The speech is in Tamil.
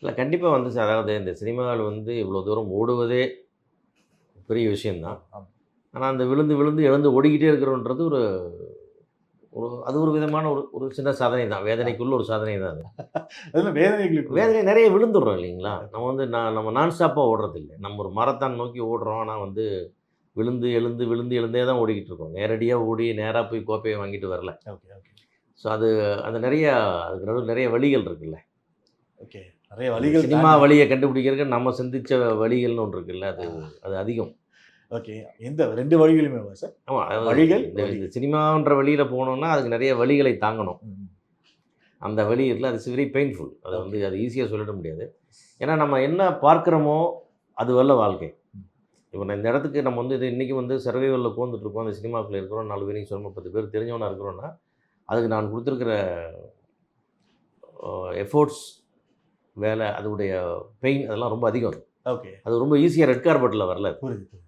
இல்லை கண்டிப்பாக வந்து சார், அதாவது இந்த சினிமாவில் வந்து இவ்வளோ தூரம் ஓடுவதே பெரிய விஷயந்தான். ஆமா. ஆனால் அந்த விழுந்து விழுந்து எழுந்து ஓடிக்கிட்டே இருக்கிறோன்றது ஒரு ஒரு அது ஒரு விதமான ஒரு ஒரு சின்ன சாதனை தான். வேதனைக்குள்ள ஒரு சாதனை தான் அது. அதெல்லாம் வேதனைகளுக்குள்ள. வேதனை நிறைய விழுந்துடுறோம் இல்லைங்களா? நம்ம வந்து நம்ம நான் ஸ்டாப்பாக ஓடுறதில்ல. நம்ம ஒரு மாரத்தான் நோக்கி ஓடுறோம். ஆனால் வந்து விழுந்து எழுந்து விழுந்து எழுந்தே தான் ஓடிக்கிட்டு இருக்கோம். நேரடியா ஓடி நேரா போய் கோப்பைய வாங்கிட்டு வரல. ஓகே, ஓகே, ஸோ அது அது நிறைய அதுக்கு நடுவுல நிறைய வழிகள் இருக்குல்ல. ஓகே. நெறைய அந்த வழிகள் சினிமா தாண்டி. வழிய கண்டுபிடிக்கிறதுக்கு நம்ம சிந்திச்ச வழிகள்னு ஒண்ணு இருக்குல்ல. அது அது அதிகம். ஓகே. எந்த 2 வழிகளுமேவா சார்? ஆமா. அதாவது வழிகள், இந்த வழி. இந்த சினிமான்ற வழியில போனோம்னா, அதுக்கு நிறைய வழிகளை தாங்கணும். ம். அந்த வழி இருக்குல்ல, அது வெரி பெயின்ஃபுல். அது வந்து ஓகே. அது ஈஸியா சொல்லிட முடியாது. ஏன்னா நம்ம என்ன பார்க்கிறோமோ, அதுவல்ல வாழ்க்கை. ம். இப்போ நான் இந்த இடத்துக்கு நம்ம வந்து இது இன்னைக்கு வந்து சர்வைவல்ல உட்காந்துட்டு இருக்கோம். அந்த சினிமாக்குள்ள இருக்கிறோம். 4 பேர் நீங்க சொன்ன 10 பேர் தெரிஞ்சவனா இருக்கிறோம்னா, அதுக்கு நான் குடுத்துருக்கிற எஃபோர்ட்ஸ், வேலை, அதோடைய பெயின் அதெல்லாம் ரொம்ப அதிகம். ஓகே. அது ரொம்ப ஈஸியா ரெட் கார்பெட்ல வரல. புரியுது, புரியுது.